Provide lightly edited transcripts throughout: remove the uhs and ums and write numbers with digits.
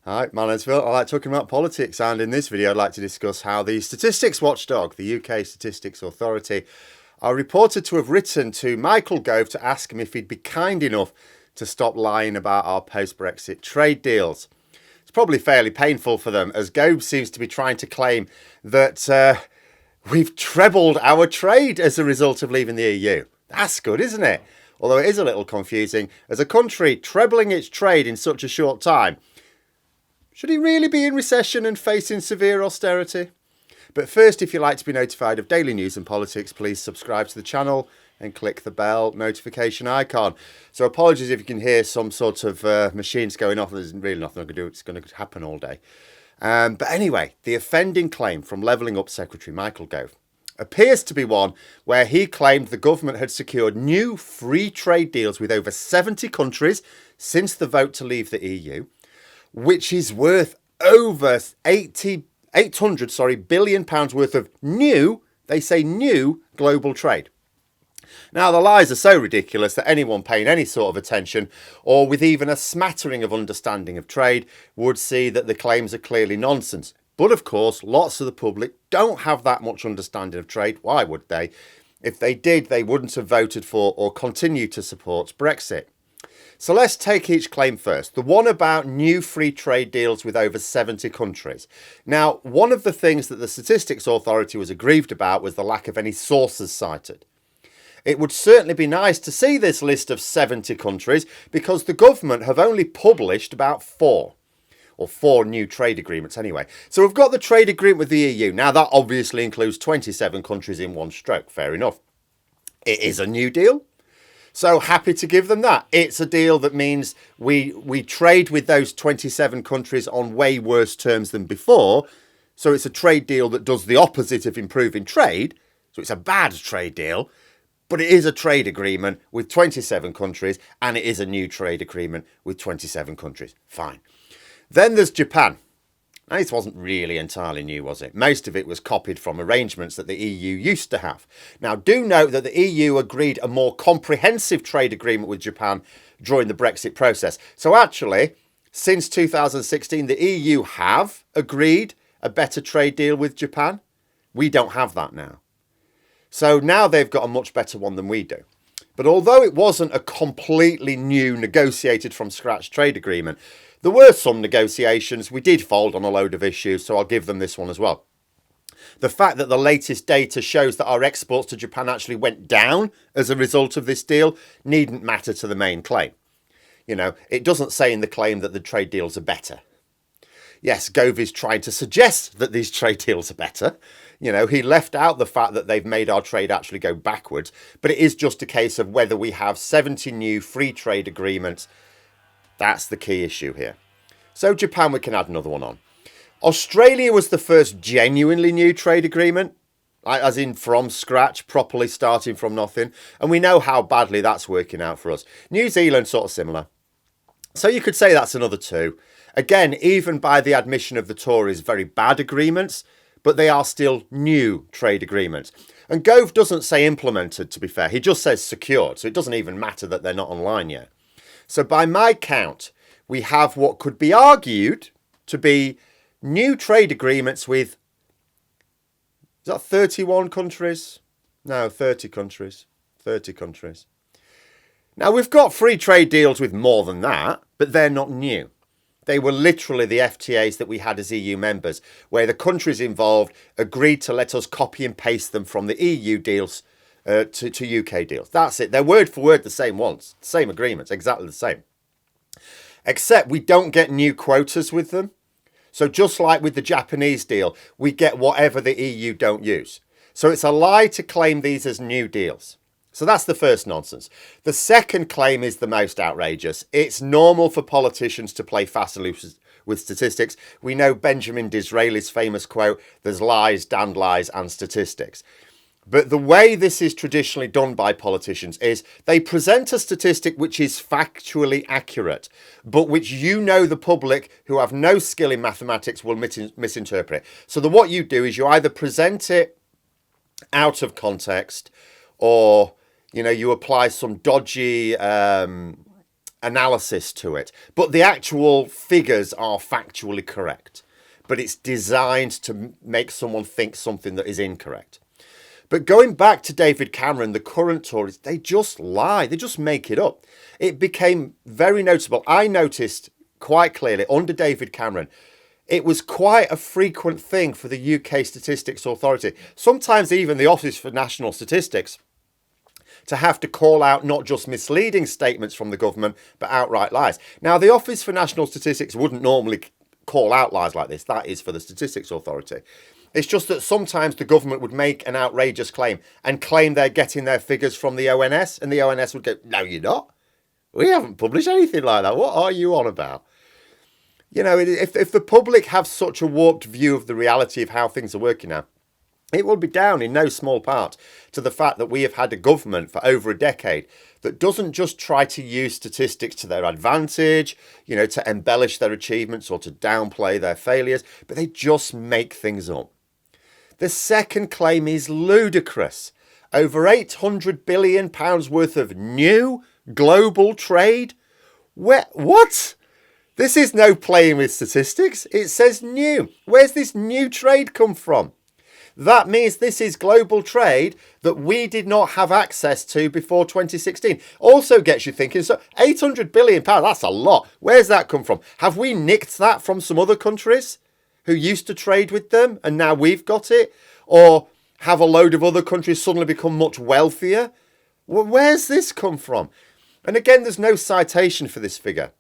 Hi, my name's Phil. I like talking about politics, and in this video, I'd like to discuss how the Statistics Watchdog, the UK Statistics Authority, are reported to have written to Michael Gove to ask him if he'd be kind enough to stop lying about our post-Brexit trade deals. It's probably fairly painful for them, as Gove seems to be trying to claim that we've trebled our trade as a result of leaving the EU. That's good, isn't it? Although it is a little confusing, as a country trebling its trade in such a short time. Should he really be in recession and facing severe austerity? But first, if you'd like to be notified of daily news and politics, please subscribe to the channel and click the bell notification icon. So apologies if you can hear some sort of machines going off. There's really nothing I can do. It's going to happen all day. But anyway, the offending claim from Levelling Up Secretary Michael Gove appears to be one where he claimed the government had secured new free trade deals with over 70 countries since the vote to leave the EU, which is worth over 800 billion pounds worth of new, they say new, global trade. Now, the lies are so ridiculous that anyone paying any sort of attention, or with even a smattering of understanding of trade, would see that the claims are clearly nonsense. But of course, lots of the public don't have that much understanding of trade. Why would they? If they did, they wouldn't have voted for or continue to support Brexit. So let's take each claim first. The one about new free trade deals with over 70 countries. Now, one of the things that the Statistics Authority was aggrieved about was the lack of any sources cited. It would certainly be nice to see this list of 70 countries because the government have only published about four new trade agreements anyway. So we've got the trade agreement with the EU. Now, that obviously includes 27 countries in one stroke. Fair enough. It is a new deal. So happy to give them that. It's a deal that means we trade with those 27 countries on way worse terms than before. So it's a trade deal that does the opposite of improving trade. So it's a bad trade deal, but it is a trade agreement with 27 countries, and it is a new trade agreement with 27 countries. Fine. Then there's Japan. Now, this wasn't really entirely new, was it? Most of it was copied from arrangements that the EU used to have. Now, do note that the EU agreed a more comprehensive trade agreement with Japan during the Brexit process. So actually, since 2016, the EU have agreed a better trade deal with Japan. We don't have that now. So now they've got a much better one than we do. But although it wasn't a completely new, negotiated from scratch trade agreement, there were some negotiations. We did fold on a load of issues, so I'll give them this one as well. The fact that the latest data shows that our exports to Japan actually went down as a result of this deal needn't matter to the main claim. You know, it doesn't say in the claim that the trade deals are better. Yes, Gove is trying to suggest that these trade deals are better. You know, he left out the fact that they've made our trade actually go backwards, but it is just a case of whether we have 70 new free trade agreements. That's the key issue here. So Japan, we can add another one on. Australia was the first genuinely new trade agreement, as in from scratch, properly starting from nothing. And we know how badly that's working out for us. New Zealand, sort of similar. So you could say that's another two. Again, even by the admission of the Tories, very bad agreements, but they are still new trade agreements. And Gove doesn't say implemented, to be fair. He just says secured. So it doesn't even matter that they're not online yet. So by my count, we have what could be argued to be new trade agreements with, is that 31 countries? No, 30 countries. 30 countries. Now, we've got free trade deals with more than that, but they're not new. They were literally the FTAs that we had as EU members, where the countries involved agreed to let us copy and paste them from the EU deals to UK deals. That's it. They're word for word the same ones. Same agreements, exactly the same. Except we don't get new quotas with them. So just like with the Japanese deal, we get whatever the EU don't use. So it's a lie to claim these as new deals. So that's the first nonsense. The second claim is the most outrageous. It's normal for politicians to play fast and loose with statistics. We know Benjamin Disraeli's famous quote, "There's lies, damned lies, and statistics." But the way this is traditionally done by politicians is they present a statistic which is factually accurate, but which the public who have no skill in mathematics will misinterpret. So what you do is you either present it out of context, or you apply some dodgy analysis to it, but the actual figures are factually correct. But it's designed to make someone think something that is incorrect. But going back to David Cameron, the current Tories, they just lie. They just make it up. It became very noticeable. I noticed quite clearly under David Cameron, it was quite a frequent thing for the UK Statistics Authority, sometimes even the Office for National Statistics, to have to call out not just misleading statements from the government, but outright lies. Now, the Office for National Statistics wouldn't normally call out lies like this. That is for the Statistics Authority. It's just that sometimes the government would make an outrageous claim and claim they're getting their figures from the ONS, and the ONS would go, no, you're not. We haven't published anything like that. What are you on about? You know, if the public have such a warped view of the reality of how things are working now, it will be down in no small part to the fact that we have had a government for over a decade that doesn't just try to use statistics to their advantage, you know, to embellish their achievements or to downplay their failures, but they just make things up. The second claim is ludicrous. Over £800 billion worth of new global trade? What? This is no playing with statistics. It says new. Where's this new trade come from? That means this is global trade that we did not have access to before 2016. Also gets you thinking, so £800 billion, that's a lot. Where's that come from? Have we nicked that from some other countries who used to trade with them and now we've got it? Or have a load of other countries suddenly become much wealthier? Where's this come from? And again, there's no citation for this figure.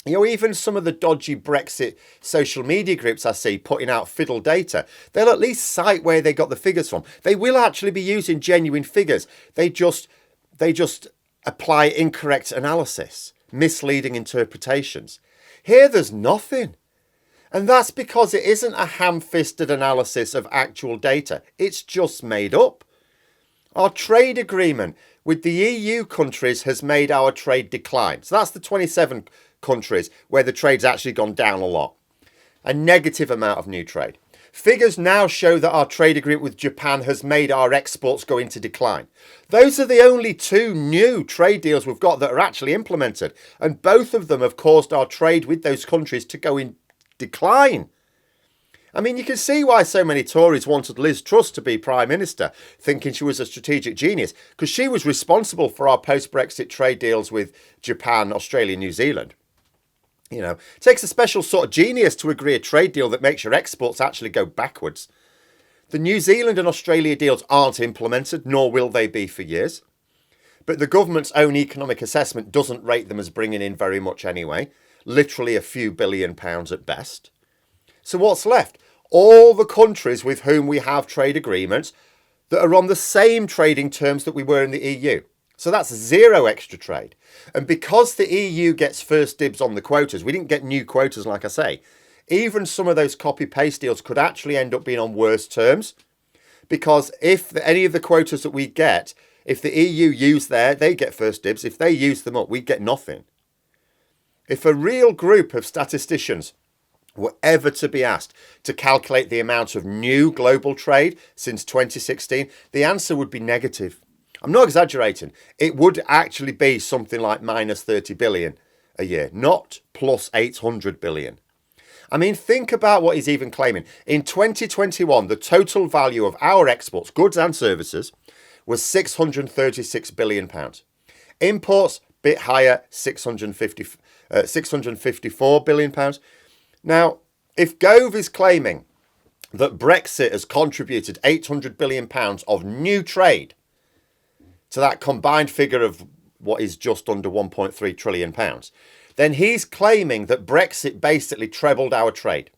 You know, even some of the dodgy Brexit social media groups I see putting out fiddle data, they'll at least cite where they got the figures from. They will actually be using genuine figures. They just apply incorrect analysis, misleading interpretations. Here, there's nothing. And that's because it isn't a ham-fisted analysis of actual data. It's just made up. Our trade agreement with the EU countries has made our trade decline. So that's the 27 countries where the trade's actually gone down a lot. A negative amount of new trade. Figures now show that our trade agreement with Japan has made our exports go into decline. Those are the only two new trade deals we've got that are actually implemented. And both of them have caused our trade with those countries to go in decline. I mean, you can see why so many Tories wanted Liz Truss to be Prime Minister, thinking she was a strategic genius, because she was responsible for our post-Brexit trade deals with Japan, Australia, New Zealand. You know, it takes a special sort of genius to agree a trade deal that makes your exports actually go backwards. The New Zealand and Australia deals aren't implemented, nor will they be for years. But the government's own economic assessment doesn't rate them as bringing in very much anyway. Literally a few £billion at best. So what's left? All the countries with whom we have trade agreements that are on the same trading terms that we were in the EU. So that's zero extra trade. And because the EU gets first dibs on the quotas, we didn't get new quotas, like I say, even some of those copy-paste deals could actually end up being on worse terms. Because if any of the quotas that we get, if the EU use they get first dibs. If they use them up, we get nothing. If a real group of statisticians were ever to be asked to calculate the amount of new global trade since 2016, the answer would be negative. I'm not exaggerating. It would actually be something like minus 30 billion a year, not plus 800 billion. I mean, think about what he's even claiming. In 2021, the total value of our exports, goods and services, was £636 billion. Imports, bit higher, £654 billion. Now, if Gove is claiming that Brexit has contributed £800 billion of new trade to that combined figure of what is just under £1.3 trillion, then he's claiming that Brexit basically trebled our trade.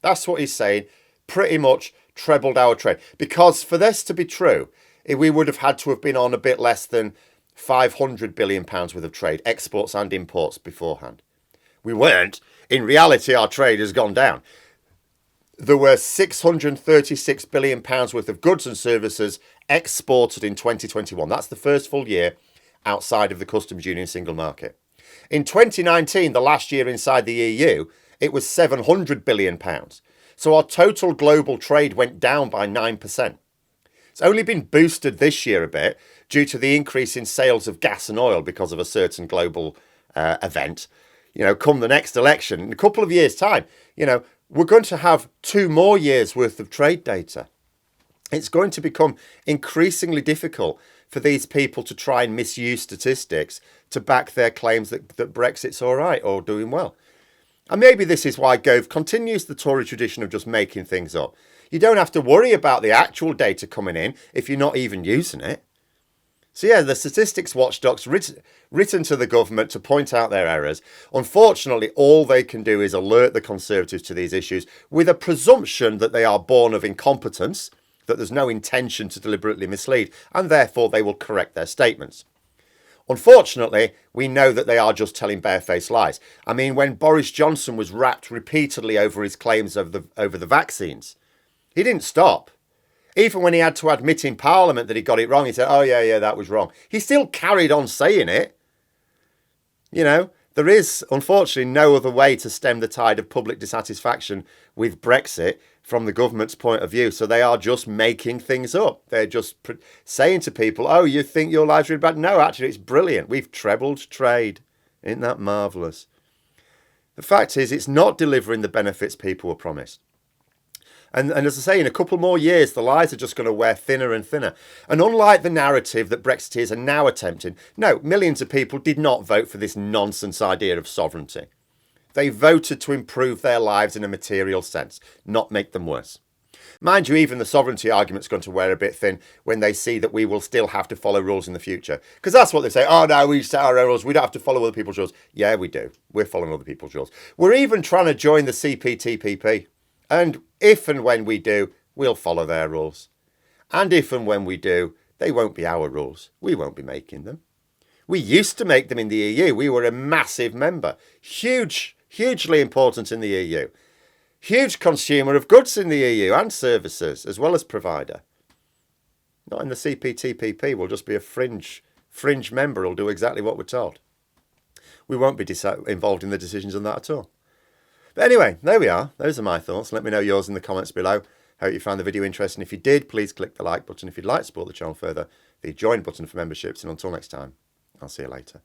That's what he's saying, pretty much trebled our trade. Because for this to be true, we would have had to have been on a bit less than £500 billion worth of trade, exports and imports beforehand. We weren't. In reality, our trade has gone down. There were £636 billion worth of goods and services exported in 2021. That's the first full year outside of the customs union single market. In 2019, the last year inside the EU, it was £700 billion. So our total global trade went down by 9%. It's only been boosted this year a bit due to the increase in sales of gas and oil because of a certain global event, come the next election, in a couple of years' time, we're going to have 2 more years worth of trade data. It's going to become increasingly difficult for these people to try and misuse statistics to back their claims that Brexit's all right or doing well. And maybe this is why Gove continues the Tory tradition of just making things up. You don't have to worry about the actual data coming in if you're not even using it. So yeah, the statistics watchdog's written to the government to point out their errors. Unfortunately, all they can do is alert the Conservatives to these issues with a presumption that they are born of incompetence, that there's no intention to deliberately mislead, and therefore they will correct their statements. Unfortunately, we know that they are just telling barefaced lies. I mean, when Boris Johnson was rapped repeatedly over his claims over the vaccines, he didn't stop. Even when he had to admit in Parliament that he got it wrong, he said, oh, yeah, that was wrong. He still carried on saying it. There is, unfortunately, no other way to stem the tide of public dissatisfaction with Brexit from the government's point of view. So they are just making things up. They're just saying to people, oh, you think your lives are really bad? No, actually, it's brilliant. We've trebled trade. Isn't that marvellous? The fact is, it's not delivering the benefits people were promised. And as I say, in a couple more years, the lies are just going to wear thinner and thinner. And unlike the narrative that Brexiteers are now attempting, no, millions of people did not vote for this nonsense idea of sovereignty. They voted to improve their lives in a material sense, not make them worse. Mind you, even the sovereignty argument's going to wear a bit thin when they see that we will still have to follow rules in the future. Because that's what they say. Oh, no, we set our own rules. We don't have to follow other people's rules. Yeah, we do. We're following other people's rules. We're even trying to join the CPTPP. And if and when we do, we'll follow their rules. And if and when we do, they won't be our rules. We won't be making them. We used to make them in the EU. We were a massive member. Hugely important in the EU. Huge consumer of goods in the EU and services, as well as provider. Not in the CPTPP. We'll just be a fringe member who'll do exactly what we're told. We won't be involved in the decisions on that at all. But anyway, there we are. Those are my thoughts. Let me know yours in the comments below. Hope you found the video interesting. If you did, please click the like button. If you'd like to support the channel further, the join button for memberships. And until next time, I'll see you later.